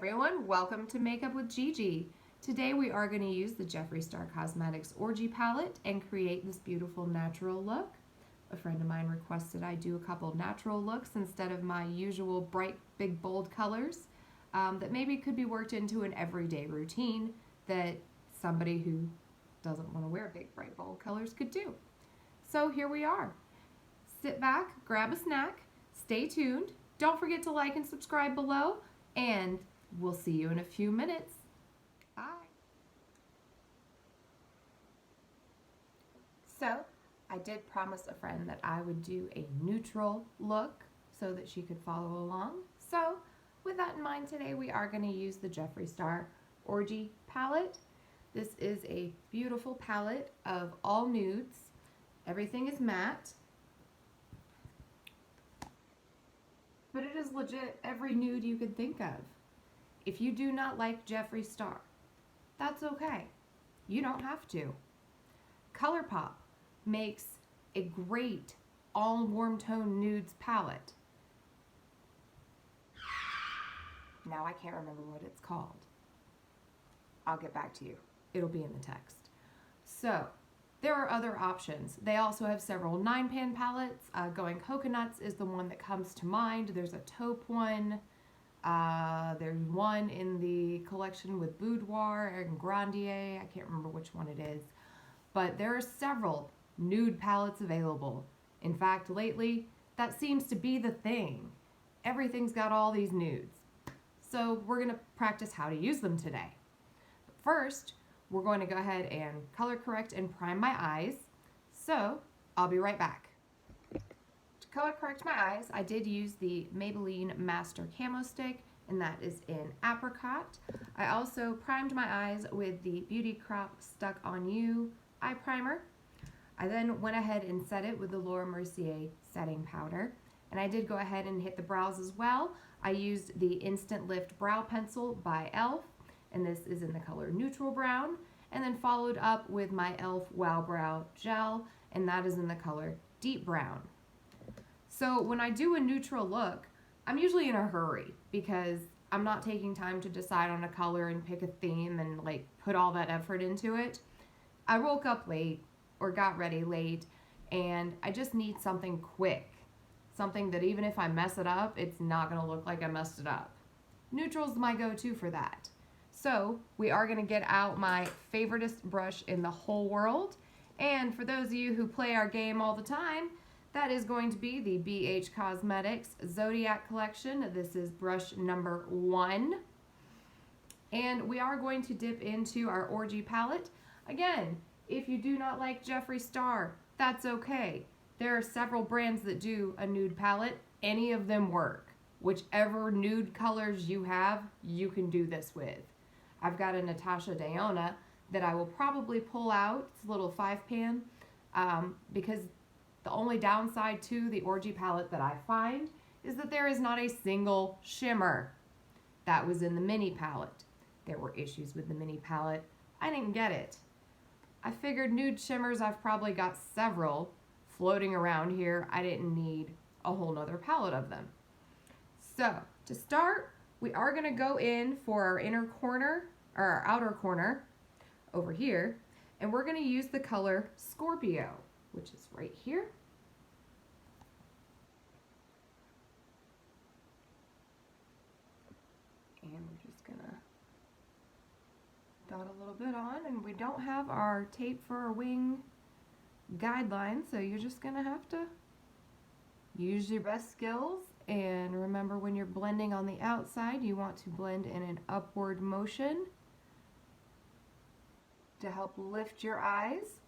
everyone, welcome to Makeup with Gigi. Today we are going to use the Jeffree Star Cosmetics Orgy palette and create this beautiful natural look. A friend of mine requested I do a couple natural looks instead of my usual bright, big, bold colors that maybe could be worked into an everyday routine that somebody who doesn't want to wear big, bright, bold colors could do. So here we are. Sit back, grab a snack, stay tuned. Don't forget to like and subscribe below, and we'll see you in a few minutes. Bye. So, I did promise a friend that I would do a neutral look so that she could follow along. So, with that in mind, today we are going to use the Jeffree Star Orgy palette. This is a beautiful palette of all nudes. Everything is matte. But it is legit every nude you could think of. If you do not like Jeffree Star, that's okay. You don't have to. ColourPop makes a great all warm tone nudes palette. Now I can't remember what it's called. I'll get back to you. It'll be in the text. So, there are other options. They also have several 9-pan palettes. Going Coconuts is the one that comes to mind. There's a taupe one. There's one in the collection with Boudoir and Grandier. I can't remember which one it is. But there are several nude palettes available. In fact, lately, that seems to be the thing. Everything's got all these nudes. So we're going to practice how to use them today. But first, we're going to go ahead and color correct and prime my eyes. So, I'll be right back. To color correct my eyes, I did use the Maybelline Master Camo Stick, and that is in Apricot. I also primed my eyes with the Beauty Crop Stuck On You eye primer. I then went ahead and set it with the Laura Mercier setting powder. And I did go ahead and hit the brows as well. I used the Instant Lift Brow Pencil by e.l.f. and this is in the color Neutral Brown, and then followed up with my e.l.f. Wow Brow Gel, and that is in the color Deep Brown. So when I do a neutral look, I'm usually in a hurry because I'm not taking time to decide on a color and pick a theme and like put all that effort into it. I woke up late or got ready late, and I just need something quick. Something that even if I mess it up, it's not going to look like I messed it up. Neutral's my go-to for that. So we are going to get out my favoriteest brush in the whole world. And for those of you who play our game all the time, that is going to be the BH Cosmetics Zodiac Collection. This is brush number 1. And we are going to dip into our Orgy palette. Again, if you do not like Jeffree Star, that's okay. There are several brands that do a nude palette. Any of them work. Whichever nude colors you have, you can do this with. I've got a Natasha Denona that I will probably pull out. It's a little 5-pan because the only downside to the Orgy palette that I find is that there is not a single shimmer. That was in the mini palette. There were issues with the mini palette. I didn't get it. I figured nude shimmers, I've probably got several floating around here. I didn't need a whole nother palette of them. So to start, we are going to go in for our inner corner, or our outer corner over here, and we're going to use the color Scorpio, which is right here. And we're just going to dot a little bit on, and we don't have our tape for our wing guidelines, so you're just going to have to use your best skills. And remember, when you're blending on the outside, you want to blend in an upward motion to help lift your eyes.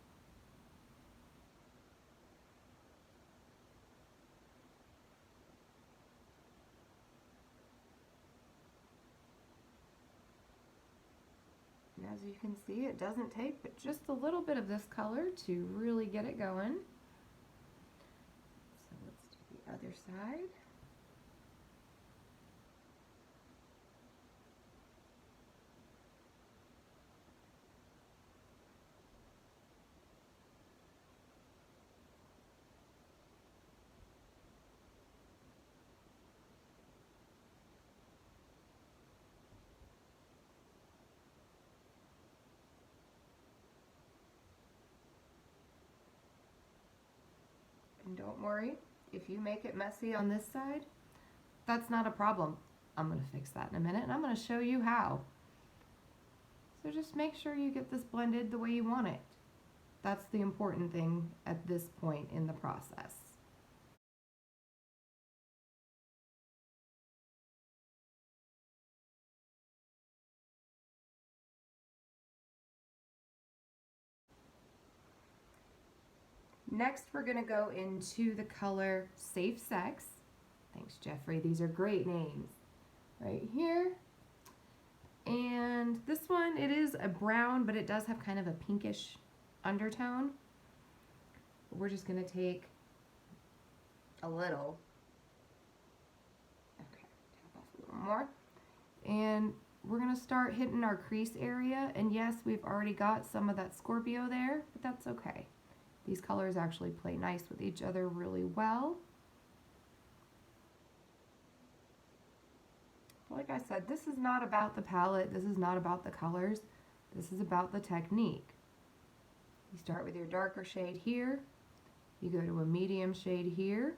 And as you can see, it doesn't take but just a little bit of this color to really get it going. So let's do the other side. don't worry, if you make it messy on this side, that's not a problem. I'm going to fix that in a minute, and I'm going to show you how. So just make sure you get this blended the way you want it. That's the important thing at this point in the process. Next, we're going to go into the color Safe Sex. Thanks, Jeffree. These are great names. Right here. And this one, it is a brown, but it does have kind of a pinkish undertone. We're just going to take a little. Okay, tap off a little more. And we're going to start hitting our crease area. And yes, we've already got some of that Scorpio there, but that's okay. These colors actually play nice with each other really well. Like I said, this is not about the palette. This is not about the colors. This is about the technique. You start with your darker shade here. You go to a medium shade here.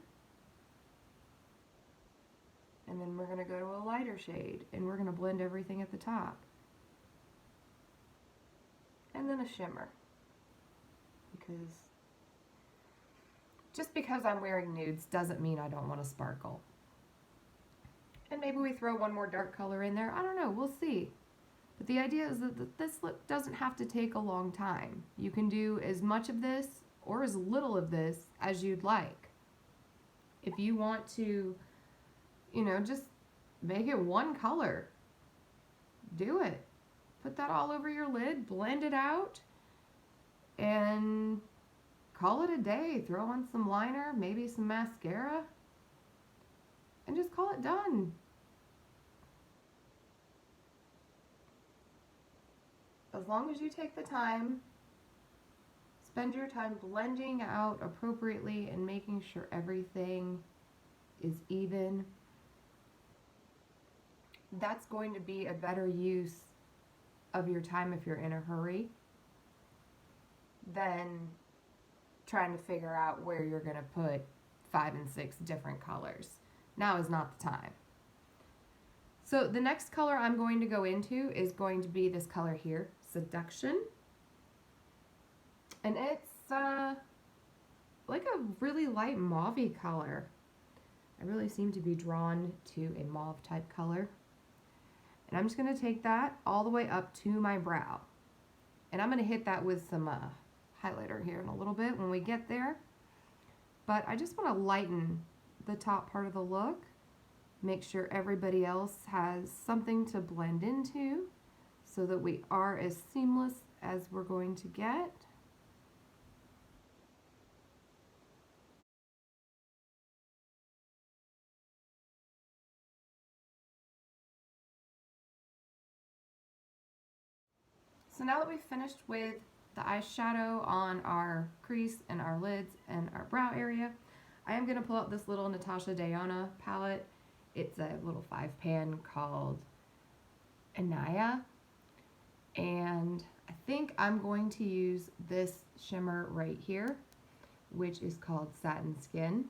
And then we're going to go to a lighter shade. And we're going to blend everything at the top. And then a shimmer. Just because I'm wearing nudes doesn't mean I don't want to sparkle. And maybe we throw one more dark color in there. I don't know. We'll see. But the idea is that this look doesn't have to take a long time. You can do as much of this or as little of this as you'd like. If you want to, just make it one color, do it. Put that all over your lid, blend it out, and call it a day. Throw on some liner, maybe some mascara, and just call it done. As long as you take the time, spend your time blending out appropriately and making sure everything is even, that's going to be a better use of your time if you're in a hurry than trying to figure out where you're going to put 5 and 6 different colors. Now is not the time. So the next color I'm going to go into is going to be this color here, Seduction. And it's like a really light mauve-y color. I really seem to be drawn to a mauve type color. And I'm just going to take that all the way up to my brow. And I'm going to hit that with some highlighter here in a little bit when we get there. But I just want to lighten the top part of the look. Make sure everybody else has something to blend into so that we are as seamless as we're going to get. So now that we've finished with the eyeshadow on our crease and our lids and our brow area, I am going to pull out this little Natasha Denona palette. It's a little 5-pan called Anaya. And I think I'm going to use this shimmer right here, which is called Satin Skin.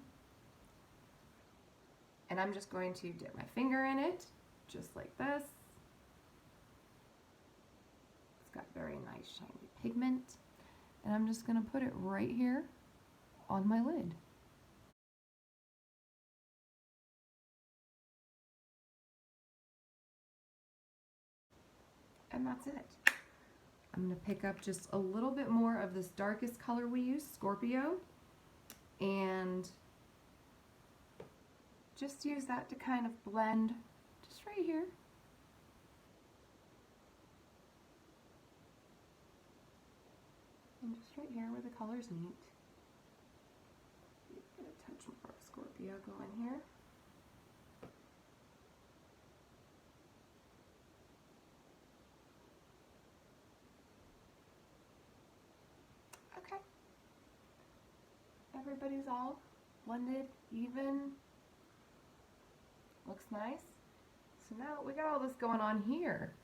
And I'm just going to dip my finger in it, just like this. It's got very nice shiny pigment. And I'm just going to put it right here on my lid. And that's it. I'm going to pick up just a little bit more of this darkest color we use, Scorpio, and just use that to kind of blend just right here. And just right here where the colors meet. Get a touch more of Scorpio going here. Okay. Everybody's all blended, even. Looks nice. So now we got all this going on here.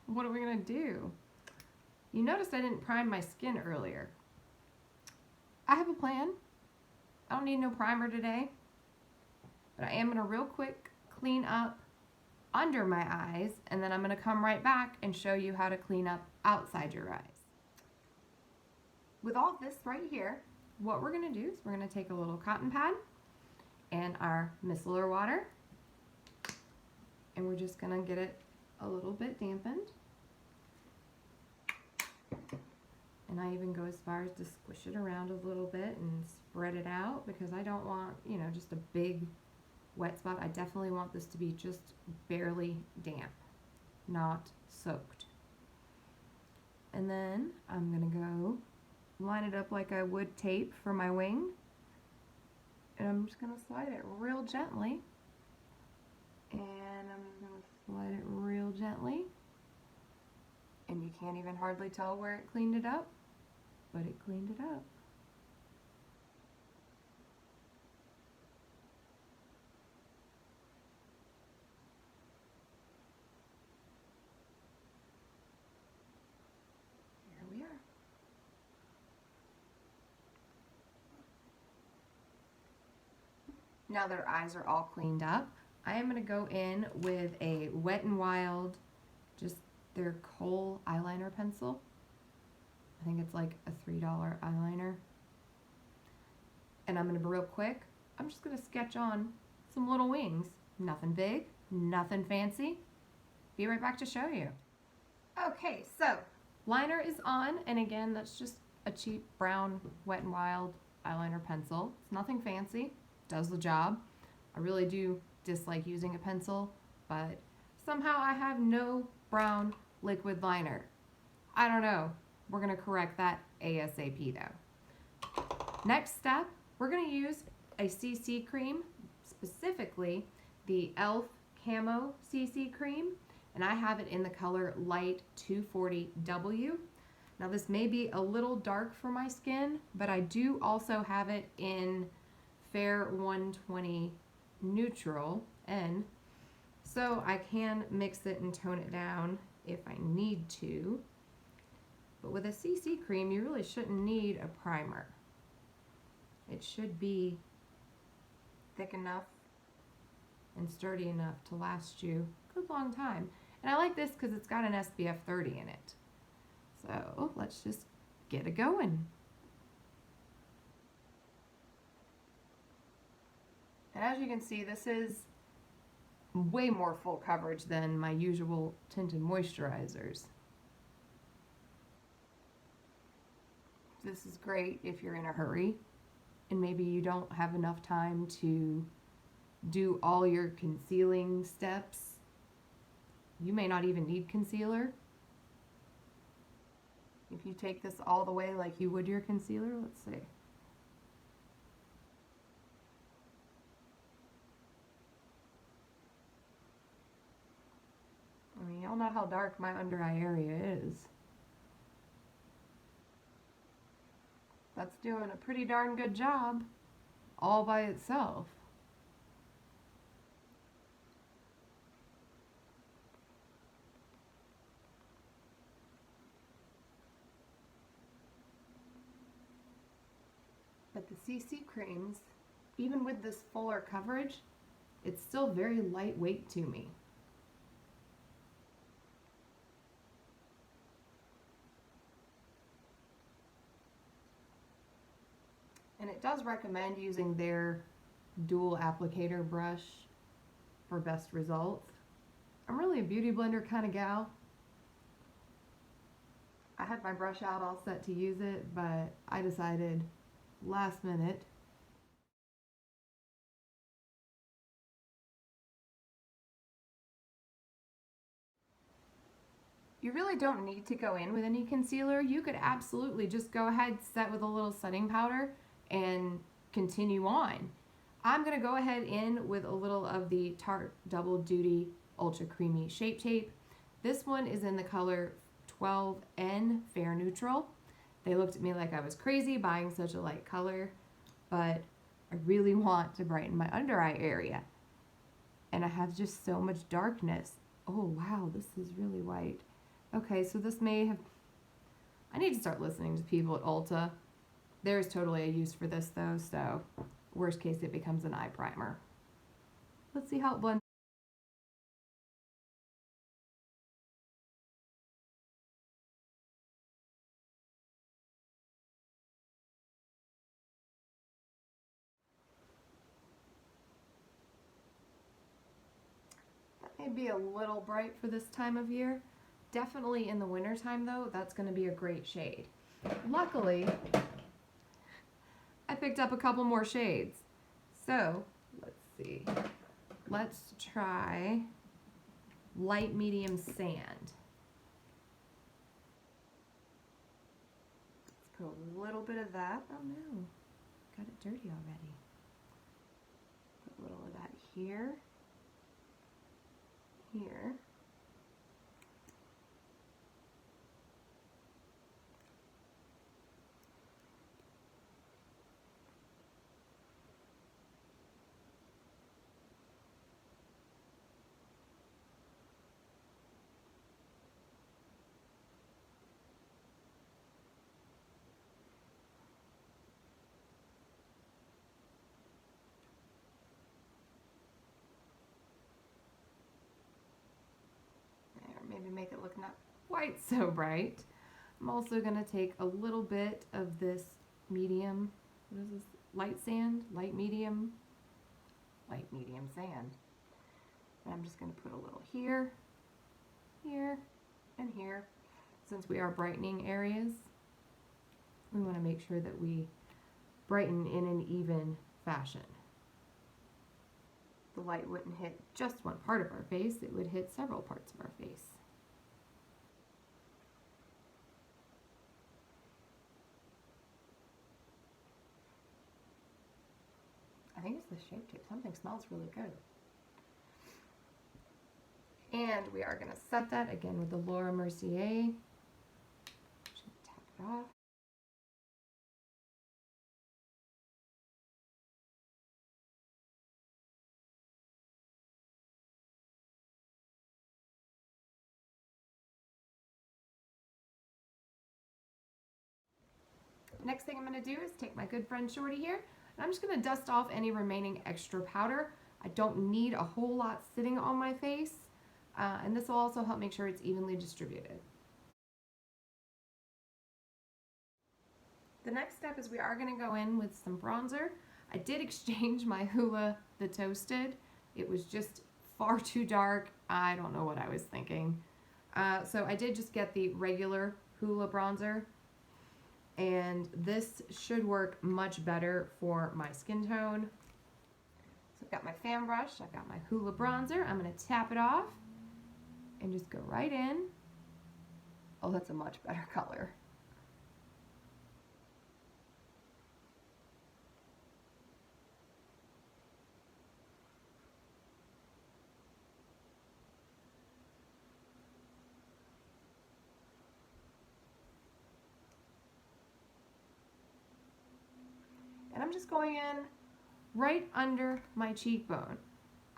What are we gonna do? You noticed I didn't prime my skin earlier. I have a plan. I don't need no primer today, but I am going to real quick clean up under my eyes, and then I'm going to come right back and show you how to clean up outside your eyes. With all this right here, what we're going to do is we're going to take a little cotton pad and our micellar water, and we're just going to get it a little bit dampened. And I even go as far as to squish it around a little bit and spread it out, because I don't want, you know, just a big wet spot. I definitely want this to be just barely damp, not soaked. And then I'm going to go line it up like I would tape for my wing. And I'm just going to slide it real gently. And I'm going to slide it real gently. And you can't even hardly tell where it cleaned it up, but it cleaned it up. Here we are. Now that our eyes are all cleaned up, I am going to go in with a Wet n Wild, just their Kohl eyeliner pencil. I think it's like a $3 eyeliner. And I'm going to be real quick. I'm just going to sketch on some little wings. Nothing big, nothing fancy. Be right back to show you. Okay, so liner is on, and again, that's just a cheap brown Wet n Wild eyeliner pencil. It's nothing fancy, does the job. I really do dislike using a pencil, but somehow I have no brown liquid liner. I don't know. We're going to correct that ASAP though. Next step, we're going to use a CC cream, specifically the e.l.f. Camo CC cream, and I have it in the color Light 240W. Now this may be a little dark for my skin, but I do also have it in Fair 120 Neutral N, so I can mix it and tone it down if I need to. But with a CC cream, you really shouldn't need a primer. It should be thick enough and sturdy enough to last you a good long time. And I like this because it's got an SPF 30 in it. So let's just get it going. And as you can see, this is way more full coverage than my usual tinted moisturizers. This is great if you're in a hurry and maybe you don't have enough time to do all your concealing steps. You may not even need concealer. If you take this all the way like you would your concealer, let's see. I mean, y'all know how dark my under eye area is. That's doing a pretty darn good job all by itself. But the CC creams, even with this fuller coverage, it's still very lightweight to me. And it does recommend using their dual applicator brush for best results. I'm really a beauty blender kind of gal. I had my brush out all set to use it, but I decided last minute you really don't need to go in with any concealer. You could absolutely just go ahead, set with a little setting powder, and continue on. I'm going to go ahead in with a little of the Tarte Double Duty Ultra Creamy Shape Tape. This one is in the color 12N Fair Neutral. They looked at me like I was crazy buying such a light color, but I really want to brighten my under eye area. And I have just so much darkness. Oh wow, this is really white. Okay, so this may have... I need to start listening to people at Ulta. There's totally a use for this though, so Worst case, it becomes an eye primer. Let's see how it blends. That may be a little bright for this time of year. Definitely in the winter time though, that's going to be a great shade. Luckily, I picked up a couple more shades. So, let's see. Let's try light medium sand. Let's put a little bit of that. Oh no, got it dirty already. Put a little of that here, here. Maybe make it look not quite so bright. I'm also going to take a little bit of this medium, what is this, light sand, light medium sand. And I'm just going to put a little here, here, and here. Since we are brightening areas, we want to make sure that we brighten in an even fashion. The light wouldn't hit just one part of our face, it would hit several parts of our face. I think it's the Shape Tape. Something smells really good. And we are going to set that again with the Laura Mercier. Just tap it off. Next thing I'm going to do is take my good friend Shorty here, and I'm just going to dust off any remaining extra powder. I don't need a whole lot sitting on my face, and this will also help make sure it's evenly distributed. The next step is we are going to go in with some bronzer. I did exchange my Hoola the Toasted. It was just far too dark. I don't know what I was thinking. So I did just get the regular Hoola bronzer. And this should work much better for my skin tone. So I've got my fan brush, I've got my Hoola bronzer. I'm going to tap it off and just go right in. Oh, that's a much better color. And I'm just going in right under my cheekbone.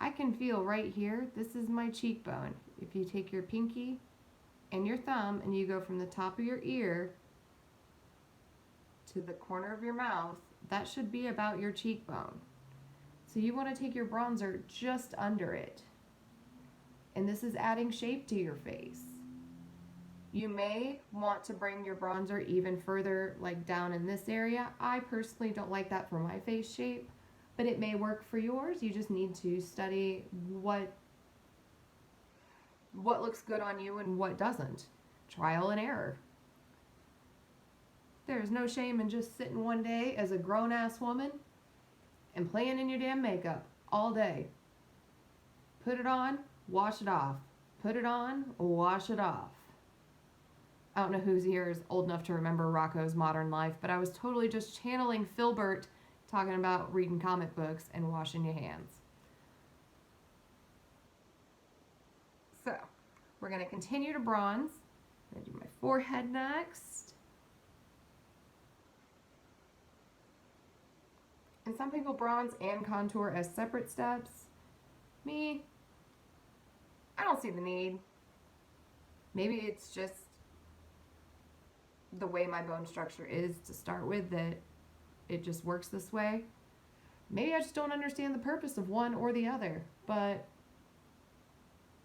I can feel right here, this is my cheekbone. If you take your pinky and your thumb and you go from the top of your ear to the corner of your mouth, that should be about your cheekbone. So you want to take your bronzer just under it. And this is adding shape to your face. You may want to bring your bronzer even further, like down in this area. I personally don't like that for my face shape, but it may work for yours. You just need to study what looks good on you and what doesn't. Trial and error. There's no shame in just sitting one day as a grown-ass woman and playing in your damn makeup all day. Put it on, wash it off. Put it on, wash it off. I don't know whose here is old enough to remember Rocco's Modern Life, but I was totally just channeling Filbert talking about reading comic books and washing your hands. So, we're going to continue to bronze. I'm going to do my forehead next. And some people bronze and contour as separate steps. Me, I don't see the need. Maybe it's just the way my bone structure is to start with, that it just works this way. Maybe I just don't understand the purpose of one or the other, but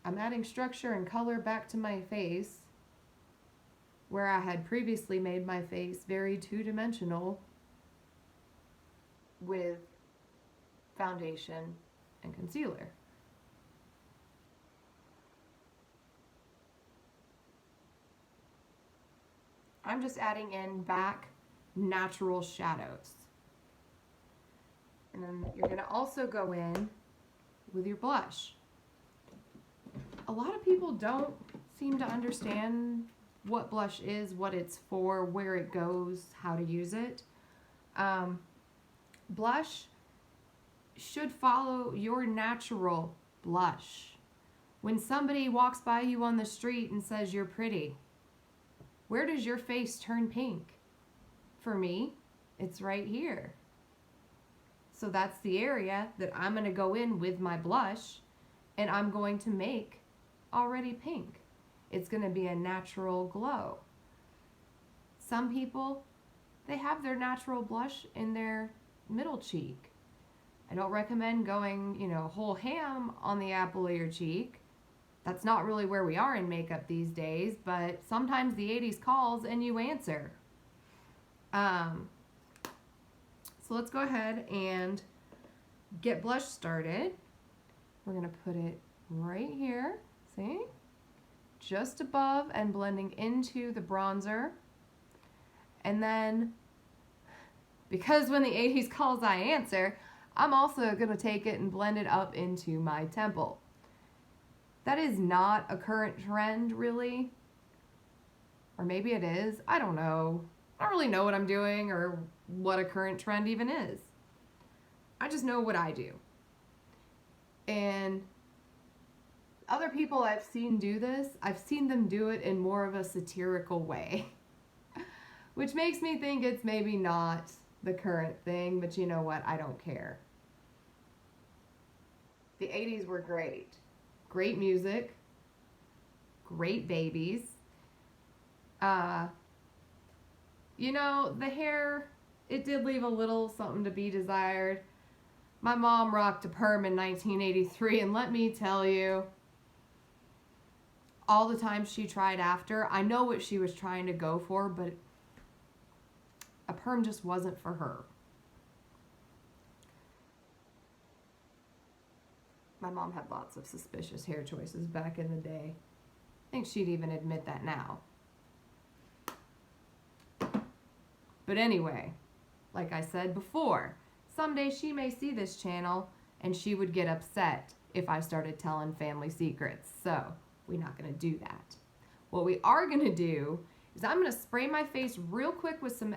I'm adding structure and color back to my face where I had previously made my face very two-dimensional with foundation and concealer. I'm just adding in back natural shadows. And then you're going to also go in with your blush. A lot of people don't seem to understand what blush is, what it's for, where it goes, how to use it. Blush should follow your natural blush. When somebody walks by you on the street and says you're pretty, where does your face turn pink? For me, it's right here. So that's the area that I'm going to go in with my blush, and I'm going to make already pink. It's going to be a natural glow. Some people, they have their natural blush in their middle cheek. I don't recommend going, whole ham on the apple of your cheek. That's not really where we are in makeup these days, but sometimes the 80s calls and you answer. So let's go ahead and get blush started. We're going to put it right here, see? Just above and blending into the bronzer. And then, because when the 80s calls I answer, I'm also going to take it and blend it up into my temple. That is not a current trend, really. Or maybe it is. I don't know. I don't really know what I'm doing or what a current trend even is. I just know what I do. And other people I've seen do this, I've seen them do it in more of a satirical way. Which makes me think it's maybe not the current thing, but you know what? I don't care. The 80s were great. Great music. Great babies. The hair, it did leave a little something to be desired. My mom rocked a perm in 1983, and let me tell you, all the times she tried after, I know what she was trying to go for, but a perm just wasn't for her. My mom had lots of suspicious hair choices back in the day. I think she'd even admit that now. But anyway, like I said before, someday she may see this channel and she would get upset if I started telling family secrets. So we're not going to do that. What we are going to do is I'm going to spray my face real quick with some,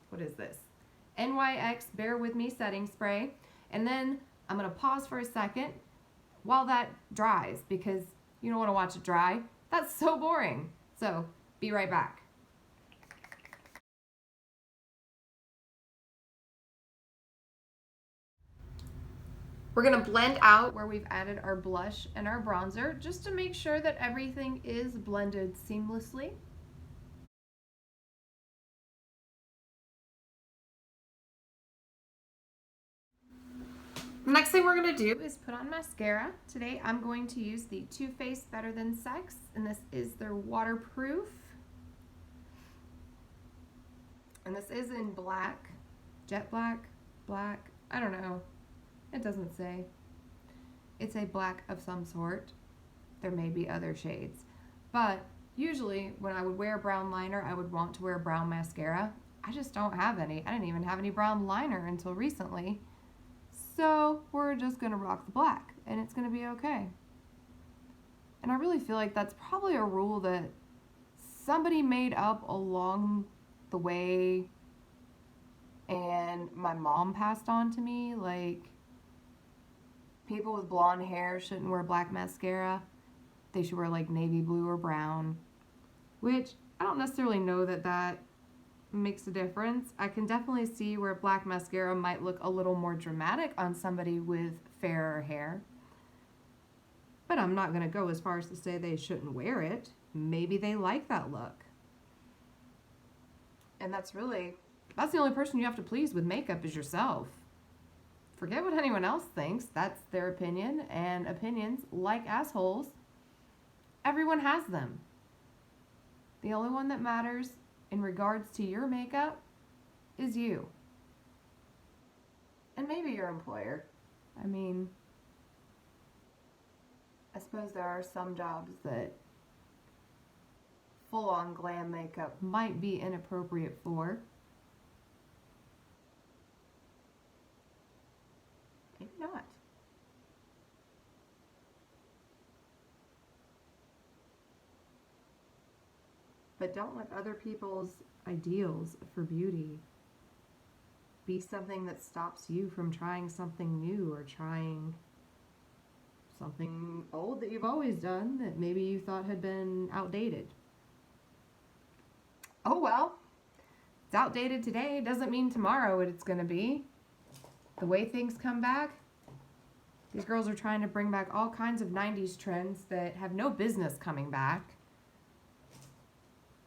what is this? NYX Bear With Me setting spray. And then I'm going to pause for a second while that dries, because you don't want to watch it dry. That's so boring. So be right back. We're going to blend out where we've added our blush and our bronzer just to make sure that everything is blended seamlessly. Next thing we're going to do is put on mascara. Today I'm going to use the Too Faced Better Than Sex, and this is their waterproof. And this is in black, jet black, I don't know. It doesn't say. It's a black of some sort. There may be other shades. But usually when I would wear a brown liner, I would want to wear brown mascara. I just don't have any. I didn't even have any brown liner until recently. So we're just going to rock the black, and it's going to be okay. And I really feel like that's probably a rule that somebody made up along the way and my mom passed on to me. Like, people with blonde hair shouldn't wear black mascara. They should wear like navy blue or brown, which I don't necessarily know that that makes a difference. I can definitely see where black mascara might look a little more dramatic on somebody with fairer hair. But I'm not going to go as far as to say they shouldn't wear it. Maybe they like that look. And that's the only person you have to please with makeup is yourself. Forget what anyone else thinks. That's their opinion, and opinions, like assholes, everyone has them. The only one that matters in regards to your makeup is you. And maybe your employer. I mean, I suppose there are some jobs that full-on glam makeup might be inappropriate for. Maybe not. But don't let other people's ideals for beauty be something that stops you from trying something new or trying something old that you've always done that maybe you thought had been outdated. Oh well, it's outdated today doesn't mean tomorrow what it's going to be. The way things come back, these girls are trying to bring back all kinds of 90s trends that have no business coming back.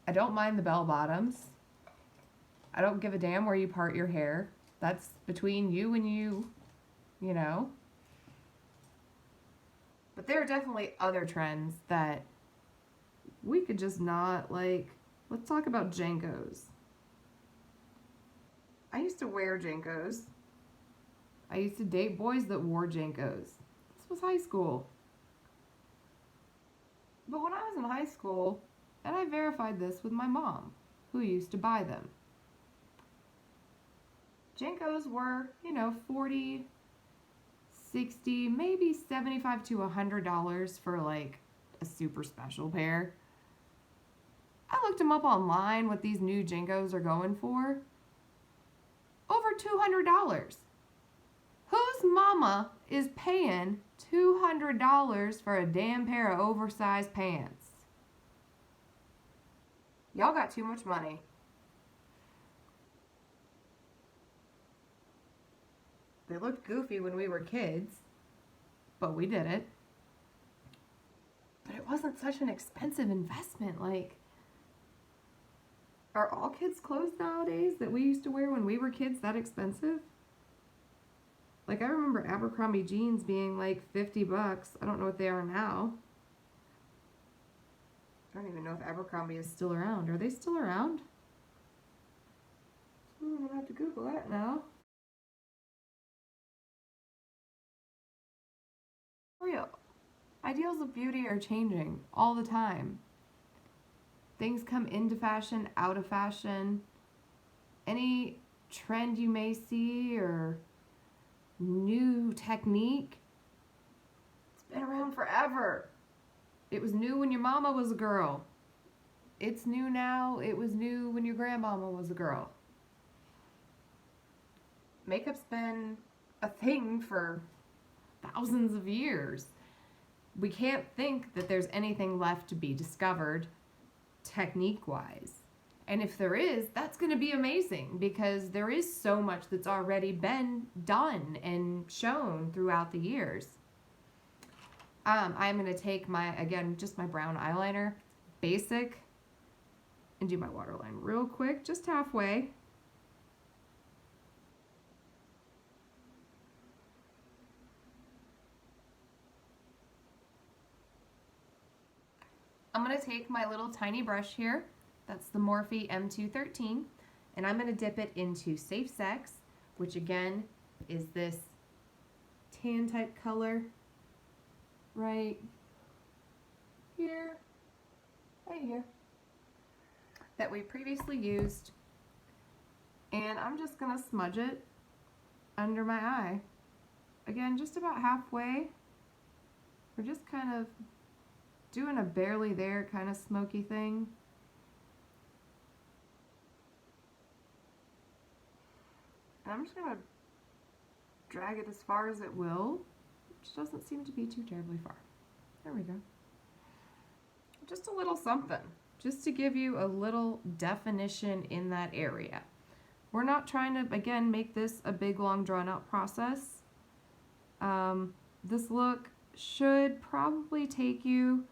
I don't mind the bell bottoms. I don't give a damn where you part your hair. That's between you and you know. But there are definitely other trends that we could just not, like, let's talk about Jankos. I used to wear Jankos. I used to date boys that wore Jankos. This was high school. But when I was in high school, and I verified this with my mom, who used to buy them, Jankos were, $40, $60, maybe $75 to $100 for like a super special pair. I looked them up online what these new Jankos are going for. Over $200. Whose mama is paying $200 for a damn pair of oversized pants? Y'all got too much money. They looked goofy when we were kids, but we did it. But it wasn't such an expensive investment. Like, are all kids' clothes nowadays that we used to wear when we were kids that expensive? Like, I remember Abercrombie jeans being like $50. I don't know what they are now. I don't even know if Abercrombie is still around. Are they still around? I'm gonna have to Google that now. Real. Ideals of beauty are changing all the time. Things come into fashion, out of fashion. Any trend you may see or new technique, it's been around forever. It was new when your mama was a girl. It's new now. It was new when your grandmama was a girl. Makeup's been a thing for thousands of years. We can't think that there's anything left to be discovered technique-wise. And if there is, that's going to be amazing because there is so much that's already been done and shown throughout the years. I'm going to take just my brown eyeliner, basic, and do my waterline real quick, just halfway. I'm going to take my little tiny brush here, that's the Morphe M213, and I'm going to dip it into Safe Sex, which again is this tan type color right here, that we previously used, and I'm just going to smudge it under my eye. Again, just about halfway. We're just kind of doing a barely there kind of smoky thing. And I'm just going to drag it as far as it will, which doesn't seem to be too terribly far. There we go. Just a little something, just to give you a little definition in that area. We're not trying to, again, make this a big, long, drawn-out process. This look should probably take you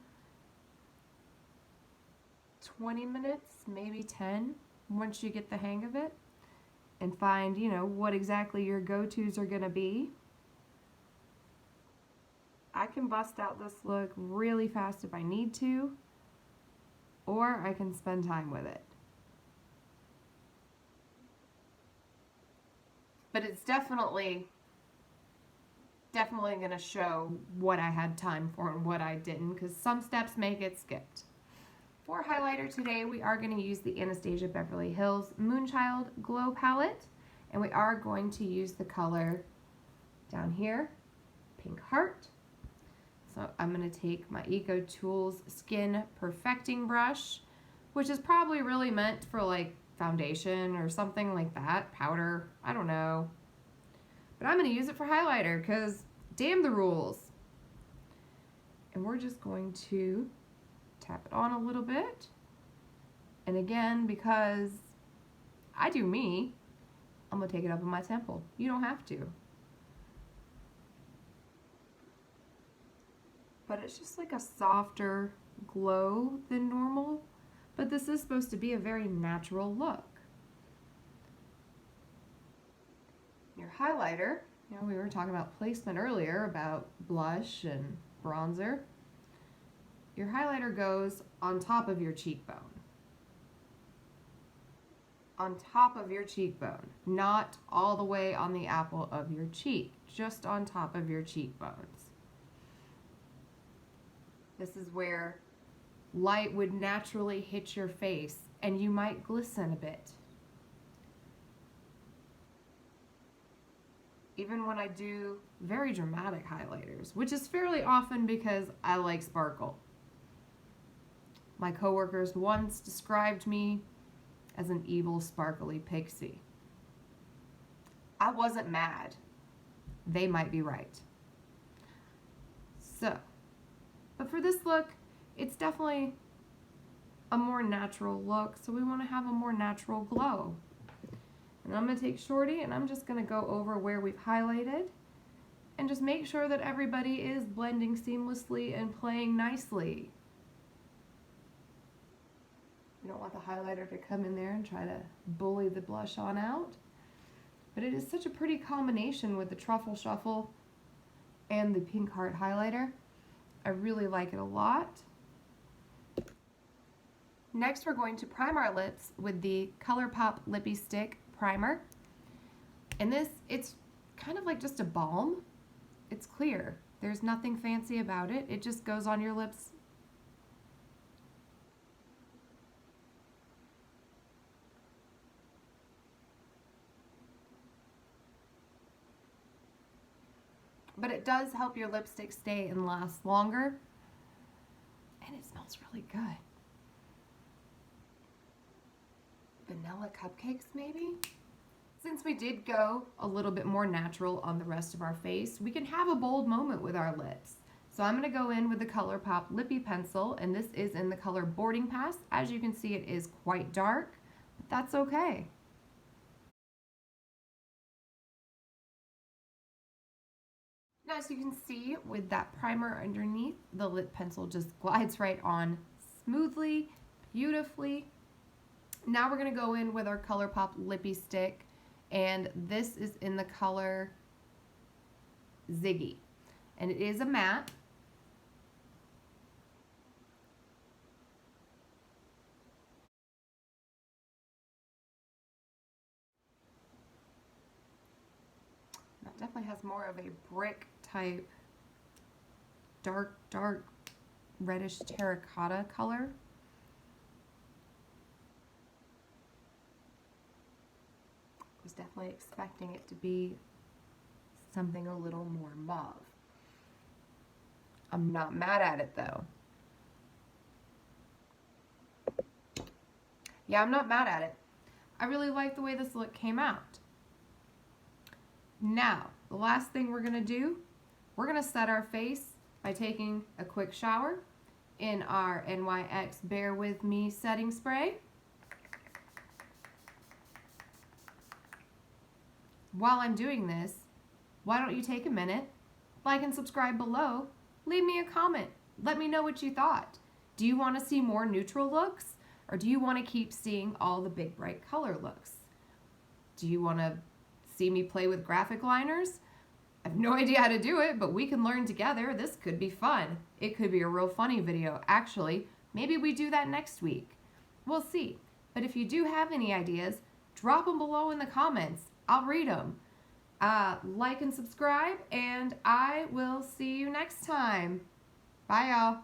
20 minutes, maybe 10, once you get the hang of it. and find, you know, what exactly your go-tos are going to be. I can bust out this look really fast if I need to, or I can spend time with it. But it's definitely going to show what I had time for and what I didn't, because some steps may get skipped. For highlighter today, we are going to use the Anastasia Beverly Hills Moonchild Glow Palette, and we are going to use the color down here, Pink Heart. So I'm going to take my Eco Tools Skin Perfecting Brush, which is probably really meant for like foundation or something like that, powder, I don't know. But I'm going to use it for highlighter because damn the rules. And we're just going to tap it on a little bit. And again, because I do me, I'm going to take it up on my temple. You don't have to. But it's just like a softer glow than normal. But this is supposed to be a very natural look. Your highlighter, you know, we were talking about placement earlier about blush and bronzer. Your highlighter goes on top of your cheekbone. On top of your cheekbone, not all the way on the apple of your cheek, just on top of your cheekbones. This is where light would naturally hit your face and you might glisten a bit. Even when I do very dramatic highlighters, which is fairly often because I like sparkle. My coworkers once described me as an evil sparkly pixie. I wasn't mad. They might be right. So, but for this look, it's definitely a more natural look, so we want to have a more natural glow. And I'm going to take Shorty and I'm just going to go over where we've highlighted and just make sure that everybody is blending seamlessly and playing nicely. You don't want the highlighter to come in there and try to bully the blush on out. But it is such a pretty combination with the Truffle Shuffle and the Pink Heart highlighter. I really like it a lot. Next, we're going to prime our lips with the ColourPop Lippy Stick Primer. And this, it's kind of like just a balm. It's clear. There's nothing fancy about it. It just goes on your lips. But it does help your lipstick stay and last longer. And it smells really good. Vanilla cupcakes, maybe? Since we did go a little bit more natural on the rest of our face, we can have a bold moment with our lips. So I'm going to go in with the ColourPop Lippy Pencil, and this is in the color Boarding Pass. As you can see, it is quite dark, but that's okay. Now, as you can see, with that primer underneath, the lip pencil just glides right on smoothly, beautifully. Now we're going to go in with our ColourPop Lippy Stick, and this is in the color Ziggy. And it is a matte. That definitely has more of a brick type, dark reddish terracotta color. Was definitely expecting it to be something a little more mauve. I'm not mad at it though. Yeah, I'm not mad at it. I really like the way this look came out. Now, the last thing we're gonna do, we're gonna set our face by taking a quick shower in our NYX Bear With Me setting spray. While I'm doing this, why don't you take a minute, like and subscribe below, leave me a comment, let me know what you thought. Do you want to see more neutral looks, or do you want to keep seeing all the big bright color looks? Do you want to see me play with graphic liners? I have no idea how to do it, but we can learn together. This could be fun. It could be a real funny video. Actually, maybe we do that next week. We'll see. But if you do have any ideas, drop them below in the comments. I'll read them. Like and subscribe, and I will see you next time. Bye, y'all.